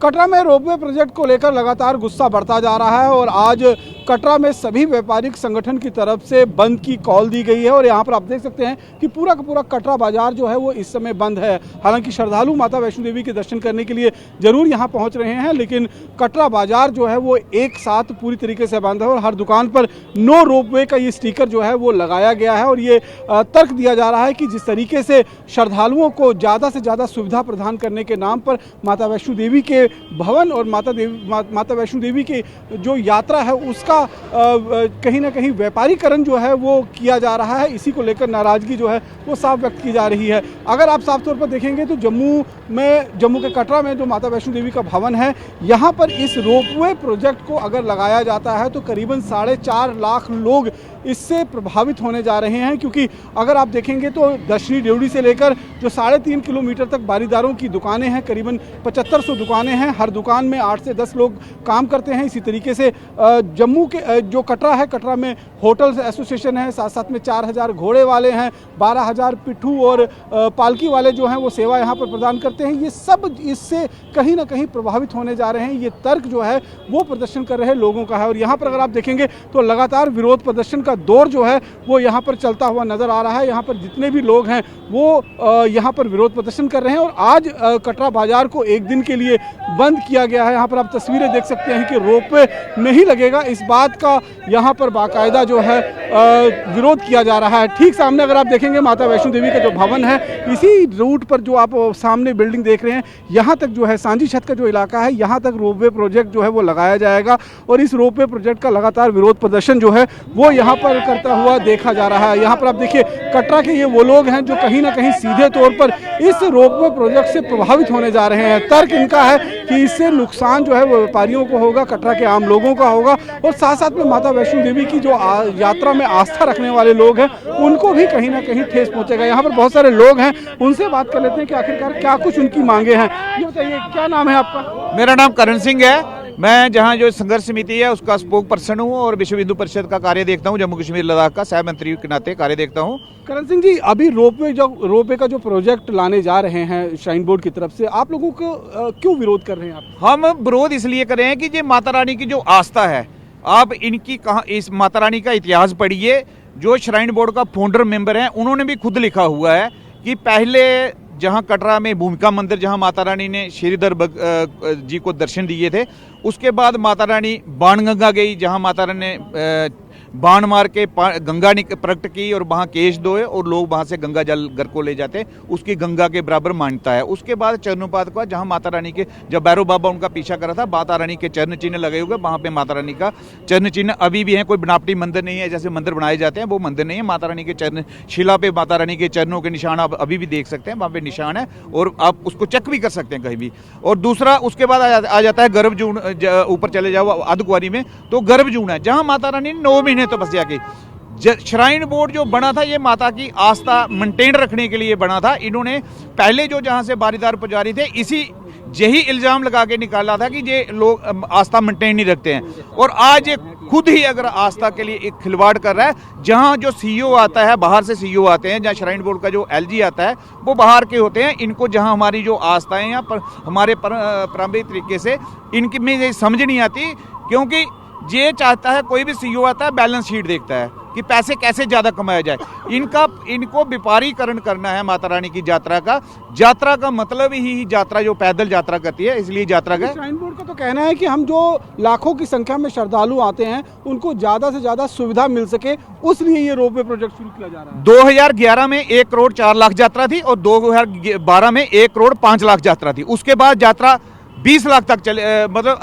कटरा में ropeway project को लेकर लगातार गुस्सा बढ़ता जा रहा है और आज कटरा में सभी व्यापारिक संगठन की तरफ से बंद की कॉल दी गई है। और यहाँ पर आप देख सकते हैं कि पूरा का पूरा कटरा बाजार जो है वो इस समय बंद है। हालांकि श्रद्धालु माता वैष्णो देवी के दर्शन करने के लिए जरूर यहाँ पहुँच रहे हैं, लेकिन कटरा बाजार जो है वो एक साथ पूरी तरीके से बंद है और हर दुकान पर नो रोपवे का ये स्टिकर जो है वो लगाया गया है। और ये तर्क दिया जा रहा है कि जिस तरीके से श्रद्धालुओं को ज़्यादा से ज़्यादा सुविधा प्रदान करने के नाम पर माता वैष्णो देवी के भवन और माता वैष्णो देवी की जो यात्रा है उसका कहीं ना कहीं व्यापारीकरण जो है वो किया जा रहा है, इसी को लेकर नाराजगी जो है वो साफ व्यक्त की जा रही है। अगर आप साफ तौर पर देखेंगे तो जम्मू के कटरा में जो माता वैष्णो देवी का भवन है, यहाँ पर इस रोपवे प्रोजेक्ट को अगर लगाया जाता है तो करीबन 4.5 लाख लोग इससे प्रभावित होने जा रहे हैं। क्योंकि अगर आप देखेंगे तो दशहरी ड्योढ़ी से लेकर जो 3.5 किलोमीटर तक बारीदारों की दुकानें हैं, करीबन 7500 दुकानें हैं, हर दुकान में 8 से 10 लोग काम करते हैं। इसी तरीके से जम्मू के जो कटरा है, कटरा में होटल एसोसिएशन है, साथ साथ में 4000 घोड़े वाले हैं, 12000 पिट्ठू और पालकी वाले जो हैं वो सेवा यहाँ पर प्रदान करते हैं। ये सब इससे कहीं ना कहीं प्रभावित होने जा रहे हैं। ये तर्क जो है वो प्रदर्शन कर रहे लोगों का है। और यहाँ पर अगर आप देखेंगे तो लगातार विरोध प्रदर्शन का दौर जो है वो यहाँ पर चलता हुआ नजर आ रहा है। यहाँ पर जितने भी लोग हैं वो यहाँ पर विरोध प्रदर्शन कर रहे हैं। और आज कटरा बाजार को एक दिन के लिए बंद किया गया है। यहाँ पर आप तस्वीरें देख सकते हैं कि रोपवे नहीं लगेगा, इस बात का यहाँ पर बाकायदा जो है विरोध किया जा रहा है। ठीक सामने अगर आप देखेंगे माता वैष्णो देवी का जो भवन है, इसी रूट पर जो आप सामने बिल्डिंग देख रहे हैं, यहाँ तक जो है सांझी छत का जो इलाका है, यहाँ तक रोपवे प्रोजेक्ट जो है वो लगाया जाएगा। और इस रोपवे प्रोजेक्ट का लगातार विरोध प्रदर्शन जो है वो यहाँ पर करता हुआ देखा जा रहा है। यहाँ पर आप देखिए कटरा के ये वो लोग हैं जो कहीं ना कहीं सीधे तौर पर इस रोपवे प्रोजेक्ट से प्रभावित होने जा रहे हैं। तर्क इनका है कि इससे नुकसान जो है वो व्यापारियों को होगा, कटरा के आम लोगों का होगा और साथ साथ में माता वैष्णो देवी की जो यात्रा में आस्था रखने वाले लोग हैं उनको भी कहीं ना कहीं ठेस पहुंचेगा। यहाँ पर बहुत सारे लोग हैं, उनसे बात कर लेते हैं कि आखिरकार क्या कुछ उनकी मांगे हैं। ये बताइए, क्या नाम है आपका? मेरा नाम करण सिंह है। मैं जहां जो संघर्ष समिति है उसका स्पोक पर्सन हूं और विश्व हिंदू परिषद का कार्य देखता हूं। जम्मू कश्मीर लद्दाख का सह मंत्री के नाते कार्य देखता हूं। करण सिंह जी, अभी रोपवे का जो प्रोजेक्ट लाने जा रहे हैं श्राइन बोर्ड की तरफ से, आप लोगों को क्यों विरोध कर रहे हैं आप? हम विरोध इसलिए कर रहे हैं कि ये माता रानी की जो आस्था है, आप इनकी कहा इस माता रानी का इतिहास पढ़िए। जो श्राइन बोर्ड का फाउंडर मेंबर है उन्होंने भी खुद लिखा हुआ है कि पहले जहां कटरा में भूमिका मंदिर, जहां माता रानी ने श्रीधर जी को दर्शन दिए थे, उसके बाद माता रानी बाणगंगा गई, जहां माता रानी ने बाण मार के गंगा प्रकट की और वहाँ केश धोए और लोग वहाँ से गंगा जल घर को ले जाते हैं, उसकी गंगा के बराबर मान्यता है। उसके बाद चरणोपात का, जहाँ माता रानी के जब भैरव बाबा उनका पीछा करा था, माता रानी के चरण चिन्ह लगे हुए, वहाँ पे माता रानी का चरण चिन्ह अभी भी है। कोई बनावटी मंदिर नहीं है, जैसे मंदिर बनाए जाते हैं वो मंदिर नहीं है। माता रानी के चरण शिला पे माता रानी के चरणों के निशान आप अभी भी देख सकते हैं, वहाँ पे निशान है और आप उसको चेक भी कर सकते हैं कहीं भी। और दूसरा उसके बाद आ जाता है गर्भजून, ऊपर चले जाओ अर्धकुंवारी में तो गर्भजून है, जहाँ माता रानी ने 9 महीने तपस्या की। श्राइन बोर्ड जो बना था ये माता की आस्था मेंटेन रखने के लिए बना था। इन्होंने पहले जो जहां से बारीदार पुजारी थे इसी यही इल्जाम लगा के निकाला था कि ये लोग आस्था मेंटेन नहीं रखते हैं। और आज ये खुद ही अगर आस्था के लिए एक खिलवाड़ कर रहा है। जहां जो सीईओ आता है, बाहर से सीईओ आते हैं, जहां श्राइन बोर्ड का जो एलजी आता है वो बाहर के होते हैं। इनको जहां हमारी जो आस्थाएं या हमारे पारंपरिक तरीके से इनकी में ये समझ नहीं आती, क्योंकि ये चाहता है कोई भी सीईओ आता है बैलेंस शीट देखता है कि पैसे कैसे ज्यादा कमाया जाए। इनको व्यापारीकरण करना है माता रानी की यात्रा का। यात्रा का मतलब ही यात्रा जो पैदल यात्रा करती है, इसलिए यात्रा का। श्राइन बोर्ड का तो कहना है कि हम जो लाखों की संख्या में श्रद्धालु आते हैं उनको ज्यादा से ज्यादा सुविधा मिल सके, उसलिए ये रोपवे प्रोजेक्ट शुरू किया जा रहा है। 2011 में 1 करोड़ 4 लाख यात्रा थी और 2012 में 1 करोड़ 5 लाख यात्रा थी। उसके बाद यात्रा 20 लाख तक चले, मतलब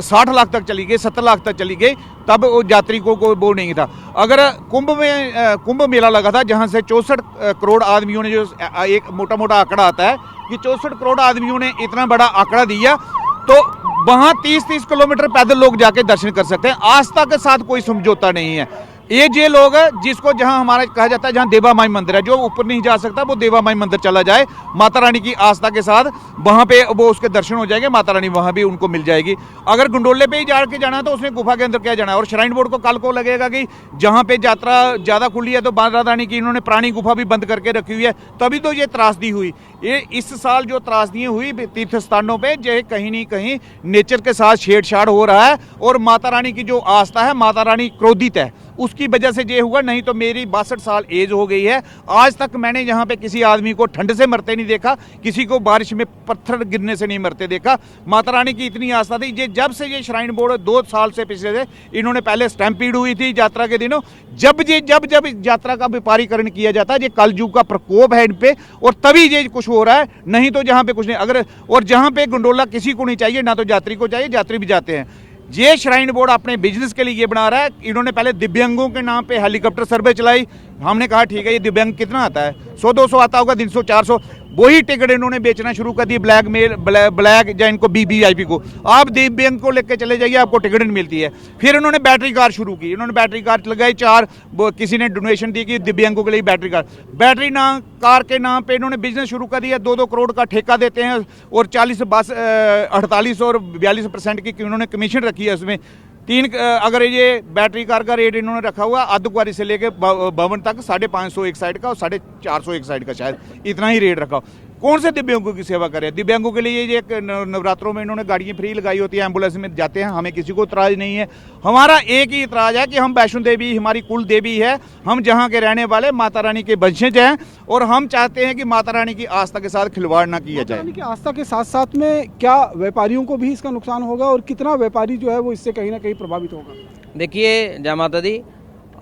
60 लाख तक चली गई, 70 लाख तक चली गई, तब वो यात्री को कोई वो नहीं था। अगर कुंभ मेला लगा था जहां से 64 करोड़ आदमियों ने, जो एक मोटा मोटा आंकड़ा आता है कि 64 करोड़ आदमियों ने इतना बड़ा आंकड़ा दिया, तो वहां 30-30 किलोमीटर पैदल लोग जाके दर्शन कर सकते हैं। आस्था के साथ कोई समझौता नहीं है। ये लोग जिसको जहां हमारा कहा जाता है जहां देवा माई मंदिर है, जो ऊपर नहीं जा सकता वो देवा माई मंदिर चला जाए माता रानी की आस्था के साथ, वहां पे वो उसके दर्शन हो जाएंगे, माता रानी वहां भी उनको मिल जाएगी। अगर गंडोले पे ही जाके जाना है तो उसने गुफा के अंदर क्या जाना है। और श्राइन बोर्ड को कल को लगेगा कि जहां पे यात्रा ज्यादा खुली है तो माता रानी की इन्होंने पुरानी गुफा भी बंद करके रखी हुई है, तभी तो ये त्रासदी हुई। ये इस साल जो त्रासदी हुई तीर्थ स्थानों पे, जो कहीं नहीं कहीं नेचर के साथ छेड़छाड़ हो रहा है और माता रानी की जो आस्था है, माता रानी क्रोधित है, उसकी वजह से ये हुआ। नहीं तो मेरी 62 साल एज हो गई है, आज तक मैंने यहाँ पे किसी आदमी को ठंड से मरते नहीं देखा, किसी को बारिश में पत्थर गिरने से नहीं मरते देखा। माता रानी की इतनी आस्था थी। ये जब से ये श्राइन बोर्ड 2 साल से पिछले से, इन्होंने पहले स्टैम्पीड हुई थी यात्रा के दिनों, जब यात्रा का व्यापारीकरण किया जाता है, ये कलयुग का प्रकोप है इन पे, और तभी ये कुछ हो रहा है। नहीं तो जहाँ पे कुछ नहीं। अगर और जहाँ पे गंडोला किसी को नहीं चाहिए, ना तो यात्री को चाहिए, यात्री भी जाते हैं। ये श्राइन बोर्ड अपने बिजनेस के लिए ये बना रहा है। इन्होंने पहले दिव्यांगों के नाम पे हेलीकॉप्टर सर्वे चलाई। हमने कहा ठीक है, ये दिव्यांग कितना आता है, 100-200 आता होगा, 300-400, वही टिकट इन्होंने बेचना शुरू कर दी ब्लैक या इनको वीवीआईपी को। आप दिव्यांग को लेके चले जाइए, आपको टिकट नहीं मिलती है। फिर इन्होंने बैटरी कार शुरू की, इन्होंने बैटरी कार लगाई 4, किसी ने डोनेशन दी कि दिव्यांगों के लिए बैटरी कार के नाम पे इन्होंने बिजनेस शुरू कर दिया। 2-2 करोड़ का ठेका देते हैं और 48 और 42% की उन्होंने कमीशन रखी है उसमें। अगर ये बैटरी कार का रेट इन्होंने रखा हुआ अर्धकुंवारी से लेके भवन तक 550 एक साइड का और 450 एक साइड का, शायद इतना ही रेट रखा। कौन से दिव्यांगों की सेवा करें। दिव्यांगों के लिए ये नवरात्रों में इन्होंने गाड़ियाँ फ्री लगाई होती है, एम्बुलेंस में जाते हैं, हमें किसी को इतराज नहीं है। हमारा एक ही इतराज है कि हम वैष्णो देवी हमारी कुल देवी है, हम जहाँ के रहने वाले माता रानी के वंशज हैं, और हम चाहते हैं कि माता रानी की आस्था के साथ खिलवाड़ ना किया जाए। की आस्था के साथ साथ में क्या व्यापारियों को भी इसका नुकसान होगा और कितना व्यापारी जो है वो इससे कहीं ना कहीं प्रभावित होगा। देखिए जय माता दी,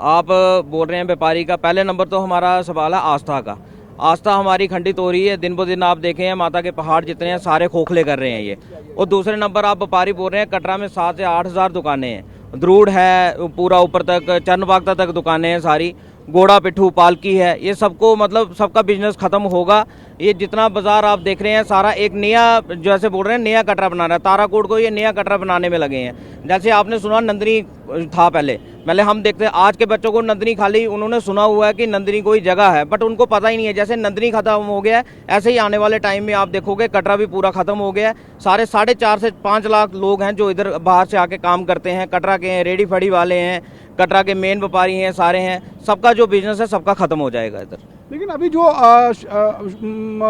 आप बोल रहे हैं व्यापारी का, पहले नंबर तो हमारा सवाल है आस्था का। आस्था हमारी खंडित हो रही है, दिन ब दिन आप देखें हैं माता के पहाड़ जितने हैं सारे खोखले कर रहे हैं ये। और दूसरे नंबर आप व्यापारी बोल रहे हैं कटरा में 7 से 8 हज़ार दुकानें हैं, द्रूढ़ है पूरा ऊपर तक, चरणबागता तक दुकानें हैं सारी, घोड़ा पिट्ठू पालकी है, ये सबको मतलब सबका बिजनेस खत्म होगा। ये जितना बाजार आप देख रहे हैं सारा एक नया, जैसे बोल रहे हैं नया कटरा बना रहा है, ताराकोट को ये नया कटरा बनाने में लगे हैं। जैसे आपने सुना नंदनी था पहले हम देखते हैं, आज के बच्चों को नंदनी खाली उन्होंने सुना हुआ है कि नंदनी कोई जगह है, बट उनको पता ही नहीं है। जैसे नंदनी खत्म हो गया है, ऐसे ही आने वाले टाइम में आप देखोगे कटरा भी पूरा खत्म हो गया है। सारे 4.5 से 5 लाख लोग हैं जो इधर बाहर से आके काम करते हैं, कटरा के हैं, रेडी फड़ी वाले हैं, कटरा के मेन व्यापारी हैं, सारे हैं, सबका जो बिजनेस है सबका खत्म हो जाएगा इधर। लेकिन अभी जो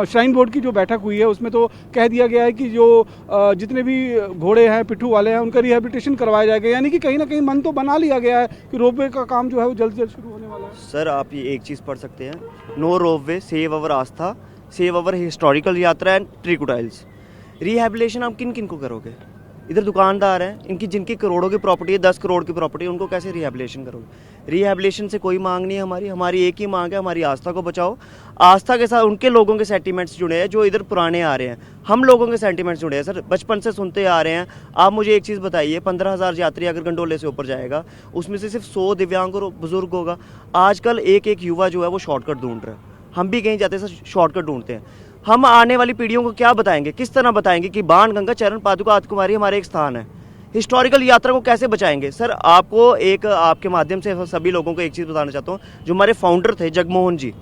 श्राइन बोर्ड की जो बैठक हुई है उसमें तो कह दिया गया है कि जो जितने भी घोड़े हैं पिट्ठू वाले हैं उनका रिहेबिलिटेशन करवाया जाएगा, यानी कि कहीं ना कहीं मन तो बना लिया गया है कि रोपवे का काम जो है वो जल्द से जल्द शुरू होने वाला है। सर आप ये एक चीज़ पढ़ सकते हैं, no ropeway save our aastha, save our historical yatra and ट्रिकुटाइल्स। रिहेबिलिटेशन आप किन किन को करोगे? इधर दुकानदार हैं, इनकी जिनकी करोड़ों की प्रॉपर्टी है, 10 करोड़ की प्रॉपर्टी है, उनको कैसे रिहेबिलिटेशन करोगे? रिहेबिलिटेशन से कोई मांग नहीं है हमारी एक ही मांग है, हमारी आस्था को बचाओ। आस्था के साथ उनके लोगों के सेंटीमेंट्स जुड़े हैं जो इधर पुराने आ रहे हैं, हम लोगों के सेंटीमेंट्स जुड़े हैं सर, बचपन से सुनते आ रहे हैं। आप मुझे एक चीज़ बताइए, 15,000 यात्री अगर गंडोले से ऊपर जाएगा, उसमें से सिर्फ 100 दिव्यांग और बुजुर्ग होगा। आजकल एक युवा जो है वो शॉर्टकट ढूंढ रहा है, हम भी कहीं जाते हैं सर शॉर्टकट ढूंढते हैं। हम आने वाली पीढ़ियों को क्या बताएंगे, किस तरह बताएंगे कि बाण गंगा चरण पादुका अर्धकुंवारी हमारे एक स्थान है? हिस्टोरिकल यात्रा को कैसे बचाएंगे? सर आपको एक आपके माध्यम से सभी लोगों को एक चीज़ बताना चाहता हूँ, जो हमारे फाउंडर थे जगमोहन जी,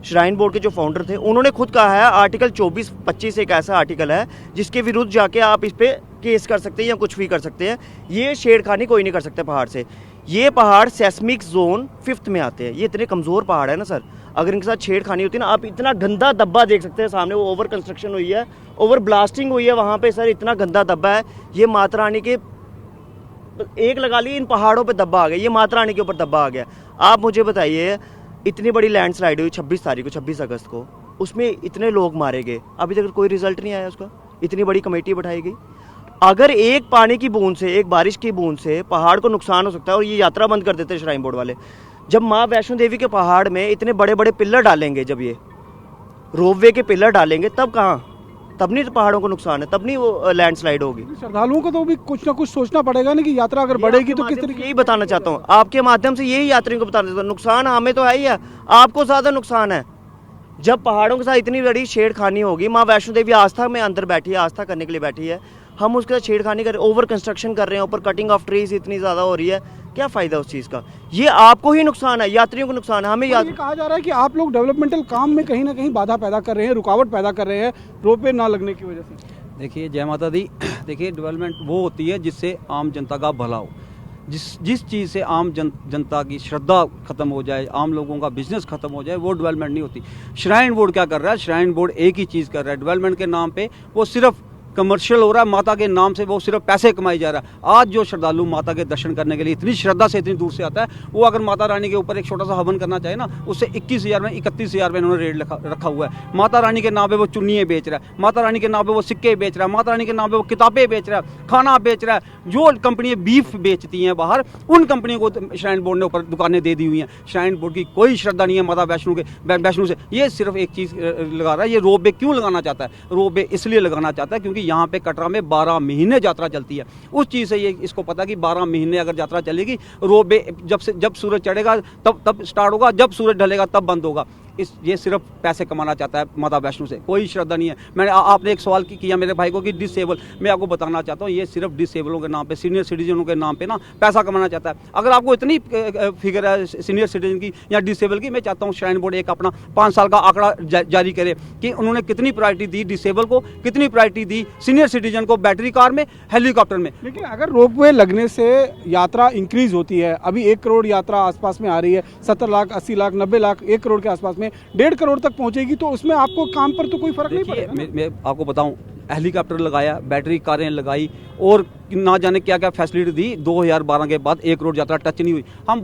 श्राइन बोर्ड के जो फाउंडर थे, उन्होंने खुद कहा है आर्टिकल 24-25 एक ऐसा आर्टिकल है जिसके विरुद्ध जाके आप इस पर केस कर सकते हैं या कुछ भी कर सकते हैं। ये छेड़खानी कोई नहीं कर सकता पहाड़ से। ये पहाड़ सेस्मिक जोन 5th में आते हैं, ये इतने कमज़ोर पहाड़ है ना सर, अगर इनके साथ छेड़खानी होती है ना, आप इतना गंदा दब्बा देख सकते हैं सामने, वो ओवर कंस्ट्रक्शन हुई है, ओवर ब्लास्टिंग हुई है वहाँ पे सर, इतना गंदा दब्बा है। ये माता रानी के एक लगा ली, इन पहाड़ों पे दब्बा आ गया, ये माता रानी के ऊपर दब्बा आ गया। आप मुझे बताइए, इतनी बड़ी लैंडस्लाइड हुई 26 तारीख को, 26 अगस्त को, उसमें इतने लोग मारे गए, अभी तक कोई रिजल्ट नहीं आया उसका, इतनी बड़ी कमेटी बैठाई गई। अगर एक पानी की बूंद से, एक बारिश की बूंद से पहाड़ को नुकसान हो सकता है, और ये यात्रा बंद कर देते हैं श्राइन बोर्ड वाले। जब माँ वैष्णो देवी के पहाड़ में इतने बड़े बड़े पिलर डालेंगे, जब ये रोपवे के पिलर डालेंगे, तब कहाँ, तब नहीं तो पहाड़ों को नुकसान है, तब नहीं वो लैंडस्लाइड होगी। श्रद्धालुओं को तो भी कुछ ना कुछ सोचना पड़ेगा ना कि यात्रा अगर बढ़ेगी तो किस तरीके। यही बताना चाहता हूँ आपके माध्यम से, यही यात्रियों को बताना चाहता हूँ, नुकसान हमें तो है ही है, आपको ज़्यादा नुकसान है। जब पहाड़ों के साथ इतनी बड़ी छेड़खानी होगी, माँ वैष्णो देवी आस्था में अंदर बैठी है, आस्था करने के लिए बैठी है, हम उसके साथ छेड़खानी कर, ओवर कंस्ट्रक्शन कर रहे हैं, ऊपर कटिंग ऑफ ट्रीज इतनी ज़्यादा हो रही है, क्या फ़ायदा उस चीज़ का? ये आपको ही नुकसान है, यात्रियों को नुकसान है, हमें ये कहा जा रहा है कि आप लोग डेवलपमेंटल काम में कहीं ना कहीं बाधा पैदा कर रहे हैं, रुकावट पैदा कर रहे हैं रोपवे ना लगने की वजह से। देखिए जय माता दी। देखिए डेवलपमेंट वो होती है जिससे आम जनता का भला हो। जिस चीज़ से आम जनता की श्रद्धा खत्म हो जाए, आम लोगों का बिजनेस खत्म हो जाए, वो डेवलपमेंट नहीं होती। श्राइन बोर्ड क्या कर रहा है? श्राइन बोर्ड एक ही चीज़ कर रहा है, डेवलपमेंट के नाम पे वो सिर्फ कमर्शियल हो रहा है, माता के नाम से वो सिर्फ पैसे कमाई जा रहा है। आज जो श्रद्धालु माता के दर्शन करने के लिए इतनी श्रद्धा से इतनी दूर से आता है, वो अगर माता रानी के ऊपर एक छोटा सा हवन करना चाहे ना, उससे 21,000 में 31,000 में इन्होंने रेट रखा हुआ है। माता रानी के नाम पे वो चुन्नियाँ बेच रहा है, माता रानी के नाम पे वो सिक्के बेच रहा है, माता रानी के नाम पे वो किताबें बेच रहा है, खाना बेच रहा है। जो कंपनियाँ बीफ बेचती हैं बाहर, उन कंपनियों को श्राइन बोर्ड ने ऊपर दुकानें दे दी हुई हैं। श्राइन बोर्ड की कोई श्रद्धा नहीं है माता वैष्णो से। ये सिर्फ एक चीज़ लगा रहा है। ये रोपवे क्यों लगाना चाहता है? रोपवे इसलिए लगाना चाहता है क्योंकि यहाँ पे कटरा में 12 महीने यात्रा चलती है। उस चीज़ से ये इसको पता कि 12 महीने अगर यात्रा चलेगी, रोपवे जब सूरज चढ़ेगा तब स्टार्ट होगा, जब सूरज ढलेगा तब बंद होगा। ये सिर्फ पैसे कमाना चाहता है माता वैष्णो से, कोई श्रद्धा नहीं है। मैंने आपने एक सवाल किया मेरे भाई को कि डिसेबल, मैं आपको बताना चाहता हूँ ये सिर्फ डिसेबलों के नाम पे, सीनियर सिटीजनों के नाम पे ना पैसा कमाना चाहता है। अगर आपको इतनी फिगर है सीनियर सिटीजन की या डिसेबल की, मैं चाहता हूँ श्राइन बोर्ड एक अपना 5 साल का आंकड़ा जारी करे कि उन्होंने कितनी प्रायोरिटी दी डिसेबल को, कितनी प्रायोरिटी दी सीनियर सिटीजन को, बैटरी कार में, हेलीकॉप्टर में। लेकिन अगर रोपवे लगने से यात्रा इंक्रीज होती है, अभी 1 करोड़ यात्रा आसपास में आ रही है, 70 लाख 80 लाख 90 लाख 1 करोड़ के आसपास में 1.5 करोड़ तक पहुंचेगी, तो उसमें आपको काम पर तो कोई फर्क नहीं पड़ेगा। मैं आपको बताऊं, हेलीकॉप्टर लगाया, बैटरी कारें लगाई और ना जाने क्या क्या फैसिलिटी दी। 2012 के बाद 1 करोड़ यात्रा टच नहीं हुई। हम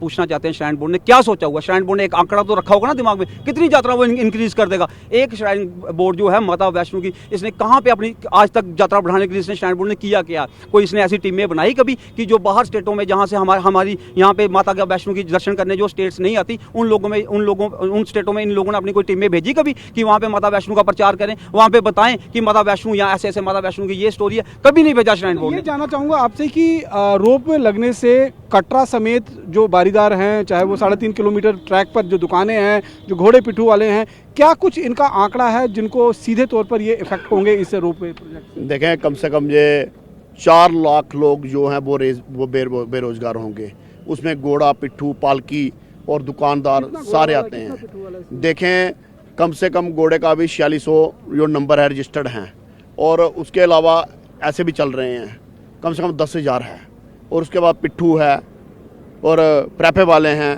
पूछना चाहते हैं श्राइन बोर्ड ने क्या सोचा हुआ? श्राइन बोर्ड ने एक आंकड़ा तो रखा होगा ना दिमाग में, कितनी यात्रा वो इंक्रीज कर देगा। एक श्राइन बोर्ड जो है माता वैष्णो की, इसने कहाँ पे अपनी आज तक यात्रा बढ़ाने के लिए इसने श्राइन बोर्ड ने किया क्या? कोई इसने ऐसी टीमें बनाई कभी कि जो बाहर स्टेटों में, जहाँ से हमारी यहाँ पे माता का वैष्णो की दर्शन करने जो स्टेट्स नहीं आती, उन स्टेटों में इन लोगों ने अपनी कोई टीमें भेजी कभी कि वहाँ पे माता वैष्णो का प्रचार करें, वहाँ पे बताएं कि माता वैष्णो यहाँ ऐसे ऐसे माता वैष्णो की ये स्टोरी है? कभी नहीं भेजा श्राइन बोर्ड ने। ये जानना चाहूंगा आपसे कि रोपवे लगने से कटरा समेत जो बारीदार हैं, चाहे वो 3.5 किलोमीटर ट्रैक पर जो दुकानें हैं, जो घोड़े पिट्ठू वाले हैं, क्या कुछ इनका आंकड़ा है जिनको सीधे तौर पर ये इफेक्ट होंगे इस रोपवे प्रोजेक्ट? देखें, कम से कम ये 4 लाख लोग जो हैं वो बेरोजगार होंगे। उसमें घोड़ा पिट्ठू, पालकी और दुकानदार सारे आते हैं। देखें, कम से कम घोड़े का भी 4600 जो नंबर है रजिस्टर्ड हैं, और उसके अलावा ऐसे भी चल रहे हैं, कम से कम 10,000 है। और उसके बाद पिट्ठू है, और प्रेपे वाले हैं,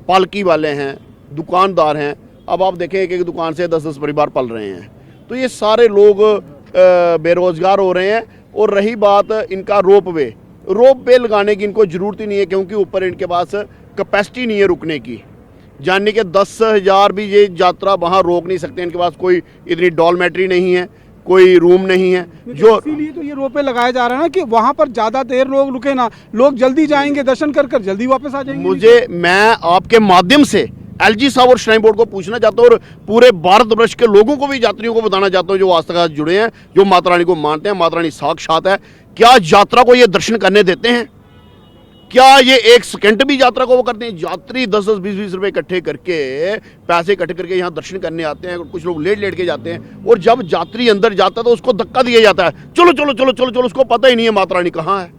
पालकी वाले हैं, दुकानदार हैं। अब आप देखें एक एक दुकान से 10-10 परिवार पल रहे हैं, तो ये सारे लोग बेरोजगार हो रहे हैं। और रही बात इनका रोपवे लगाने की इनको ज़रूरत ही नहीं है, क्योंकि ऊपर इनके पास कैपेसिटी नहीं है रुकने की। जानने के 10,000 भी ये यात्रा वहाँ रोक नहीं सकते। इनके पास कोई इतनी डॉर्मेट्री नहीं है, कोई रूम नहीं है। जो इसीलिए तो ये रोपवे लगाया जा रहा है ना कि वहां पर ज्यादा देर लोग रुके ना, लोग जल्दी जाएंगे, दर्शन कर जल्दी वापस आ जाएंगे। मैं आपके माध्यम से एलजी साहब और श्राइन बोर्ड को पूछना चाहता हूँ, और पूरे भारतवर्ष के लोगों को भी, यात्रियों को बताना चाहता हूँ जो आज तक जुड़े हैं, जो माता रानी को मानते हैं, माता रानी साक्षात है, क्या यात्रा को ये दर्शन करने देते हैं? क्या ये 1 सेकंड भी यात्रा को वो करते हैं? यात्री 10-10 20-20 रुपए इकट्ठे करके, पैसे इकट्ठे करके यहाँ दर्शन करने आते हैं। कुछ लोग लेट के जाते हैं, और जब यात्री अंदर जाता है तो उसको धक्का दिया जाता है, चलो चलो चलो चलो चलो। उसको पता ही नहीं है माता रानी कहाँ है।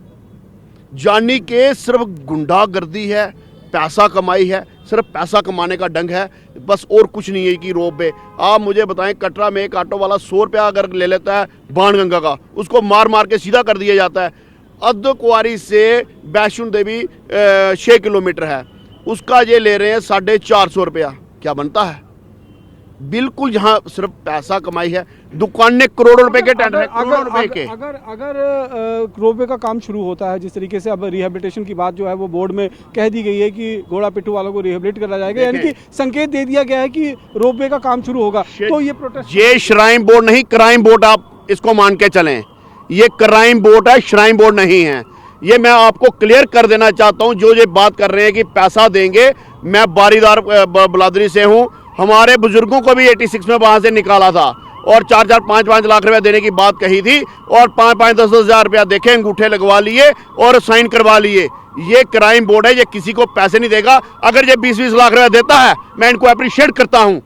जानी के सिर्फ गुंडागर्दी है, पैसा कमाई है, सिर्फ पैसा कमाने का डंग है, बस और कुछ नहीं है कि रोपवे। आप मुझे बताएं, कटरा में एक ऑटो वाला 100 रुपया अगर ले लेता है बाणगंगा का, उसको मार मार के सीधा कर दिया जाता है। अर्धकुंवारी से वैष्णो देवी 6 किलोमीटर है, उसका ये ले रहे हैं 450 रुपया। क्या बनता है? बिल्कुल यहाँ सिर्फ पैसा कमाई है। दुकानें करोड़ों रुपए के टेंडर है, करोड़ों रुपए के। अगर रोपवे का काम शुरू होता है, जिस तरीके से अब रिहेबिलिटेशन की बात जो है वो बोर्ड में कह दी गई है कि घोड़ा पिट्ठू वालों को रिहेबिलिट करा जाएगा, यानी कि संकेत दे दिया गया है कि रोपवे का काम शुरू होगा, तो ये प्रोटेस्ट, ये श्राइन बोर्ड नहीं, क्राइम बोर्ड, आप इसको मान के चलें। ये क्राइम बोर्ड है, श्राइन बोर्ड नहीं है। ये मैं आपको क्लियर कर देना चाहता हूं। जो ये बात कर रहे हैं कि पैसा देंगे, मैं बारीदार बलादरी से हूं। हमारे बुजुर्गों को भी 86 में वहां से निकाला था, और 4-4 5-5 लाख रुपया देने की बात कही थी, और 5-5 10-10 हज़ार रुपया देखे, अंगूठे लगवा लिए और साइन करवा लिए। ये क्राइम बोर्ड है, ये किसी को पैसे नहीं देगा। अगर ये 20-20 लाख रुपया देता है, मैं इनको अप्रिशिएट करता हूं।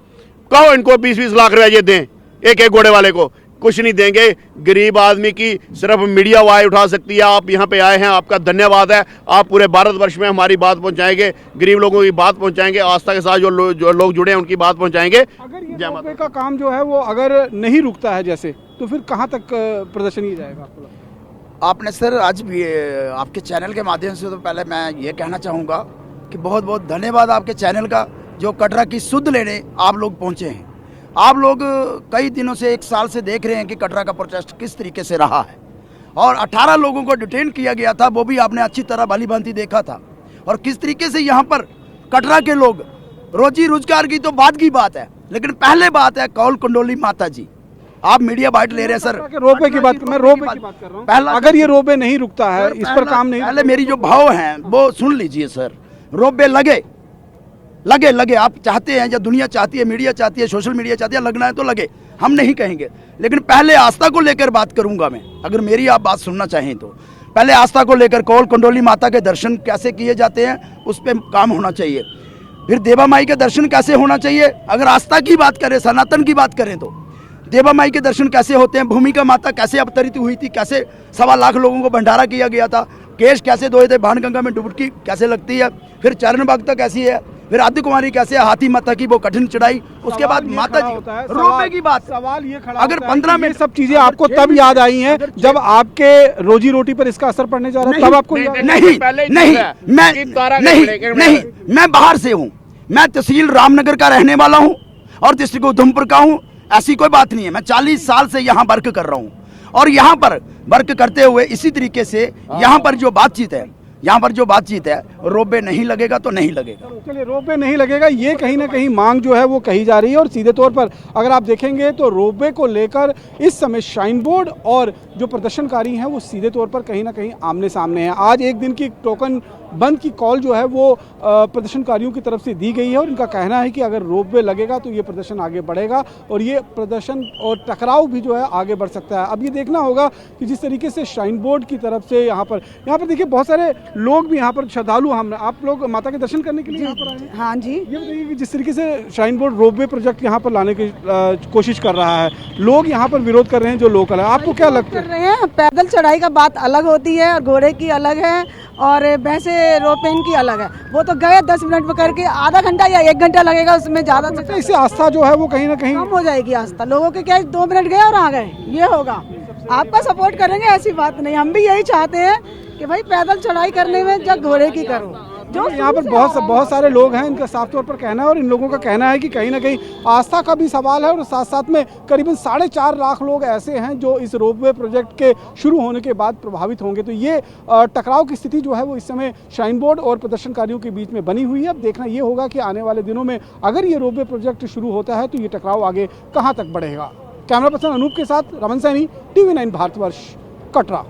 कहो इनको 20-20 लाख रुपया ये दें एक घोड़े वाले को। कुछ नहीं देंगे। गरीब आदमी की सिर्फ मीडिया आवाज़ उठा सकती है। आप यहाँ पे आए हैं, आपका धन्यवाद है। आप पूरे भारतवर्ष में हमारी बात पहुँचाएंगे, गरीब लोगों की बात पहुँचाएंगे, आस्था के साथ जो लोग जुड़े हैं उनकी बात पहुँचाएंगे। अगर ये रोपवे का काम जो है वो अगर नहीं रुकता है जैसे, तो फिर कहाँ तक प्रदर्शन ही जाएगा आपको लगता है? आपने सर आज भी आपके चैनल के माध्यम से तो पहले मैं ये कहना चाहूँगा कि बहुत बहुत धन्यवाद आपके चैनल का, जो कटरा की सुध लेने आप लोग पहुँचे हैं। आप लोग कई दिनों से, 1 साल से देख रहे हैं कि कटरा का प्रोटेस्ट किस तरीके से रहा है, और 18 लोगों को डिटेन किया गया था, वो भी आपने अच्छी तरह भली भांति देखा था। और किस तरीके से यहाँ पर कटरा के लोग, रोजी रोजगार की तो बाद की बात है, लेकिन पहले बात है कौल कंडोली माता जी। आप मीडिया बाइट ले रहे हैं सर, रोपवे की बात, मैं रोपवे की बात कर रहा हूँ। पहला अगर ये रोपवे नहीं रुकता है, इस पर काम नहीं, पहले मेरी जो भाव हैं वो सुन लीजिए सर। रोपवे लगे लगे लगे, आप चाहते हैं या दुनिया चाहती है, मीडिया चाहती है, सोशल मीडिया चाहती है, लगना है तो लगे, हम नहीं कहेंगे। लेकिन पहले आस्था को लेकर बात करूंगा मैं, अगर मेरी आप बात सुनना चाहें तो। पहले आस्था को लेकर कौल कंडोली माता के दर्शन कैसे किए जाते हैं उस पर काम होना चाहिए। फिर देवा माई के दर्शन कैसे होना चाहिए, अगर आस्था की बात करें, सनातन की बात करें तो देवा माई के दर्शन कैसे होते हैं, भूमिका माता कैसे अवतरित हुई थी, कैसे 1.25 लाख लोगों को भंडारा किया गया था, केश कैसे धोए थे, बाणगंगा में डुबकी कैसे लगती है, फिर चरण भक्ता कैसी है, फिर आदि कुमारी कैसे है, हाथी माता की वो कठिन चढ़ाई, उसके बाद माता जी रोपवे की बात। सवाल ये खड़ा अगर 15 मिनट सब चीजें आपको तब याद आई हैं जब आपके रोजी रोटी पर इसका असर पड़ने जा रहा है, तब आपको नहीं, मैं बाहर से हूँ, मैं तहसील रामनगर का रहने वाला हूँ और डिस्ट्रिक्ट उधमपुर का हूँ। ऐसी कोई बात नहीं है, मैं 40 साल से यहाँ वर्क कर रहा हूँ, और यहाँ पर वर्क करते हुए इसी तरीके से यहाँ पर जो बातचीत है, रोपवे नहीं लगेगा तो नहीं लगेगा। चलिए, रोपवे नहीं लगेगा, ये कहीं ना कहीं मांग जो है वो कही जा रही है। और सीधे तौर पर अगर आप देखेंगे तो रोपवे को लेकर इस समय श्राइन बोर्ड और जो प्रदर्शनकारी हैं वो सीधे तौर पर कहीं ना कहीं आमने सामने हैं। आज एक दिन की टोकन बंद की कॉल जो है वो प्रदर्शनकारियों की तरफ से दी गई है, और इनका कहना है कि अगर रोपवे लगेगा तो ये प्रदर्शन आगे बढ़ेगा, और ये प्रदर्शन और टकराव भी जो है आगे बढ़ सकता है। अब ये देखना होगा कि जिस तरीके से श्राइन बोर्ड की तरफ से यहाँ पर देखिए बहुत सारे लोग भी यहाँ पर श्रद्धालु, हम आप लोग माता के दर्शन करने के लिए यहाँ पर आए हैं। हाँ जी, ये बताइए कि जिस तरीके से श्राइन बोर्ड रोपवे प्रोजेक्ट यहाँ पर लाने की कोशिश कर रहा है, लोग यहाँ पर विरोध कर रहे हैं जो लोकल है, आपको क्या लगता कर रहे हैं? पैदल चढ़ाई का बात अलग होती है और घोड़े की अलग है, और वैसे रोपवे की अलग है। वो तो गए 10 मिनट में करके, आधा घंटा या 1 घंटा लगेगा, उसमें ज्यादा है? इससे आस्था जो है वो कहीं ना कहीं कम हो जाएगी। आस्था लोगों के क्या 2 मिनट गए और आ गए, ये होगा। आपका सपोर्ट करेंगे ऐसी बात नहीं, हम भी यही चाहते हैं कि भाई पैदल चढ़ाई करने में जब घोड़े की करो। जो यहाँ पर बहुत सारे लोग हैं, इनका साफ तौर पर कहना है, और इन लोगों का कहना है कि कहीं ना कहीं आस्था का भी सवाल है, और साथ साथ में करीबन 4.5 लाख लोग ऐसे हैं जो इस रोपवे प्रोजेक्ट के शुरू होने के बाद प्रभावित होंगे। तो ये टकराव की स्थिति जो है वो इस समय श्राइन बोर्ड और प्रदर्शनकारियों के बीच में बनी हुई है। अब देखना ये होगा कि आने वाले दिनों में अगर ये रोपवे प्रोजेक्ट शुरू होता है तो ये टकराव आगे कहाँ तक बढ़ेगा। कैमरा पर्सन अनूप के साथ रमन सैनी, TV9 भारतवर्ष, कटरा।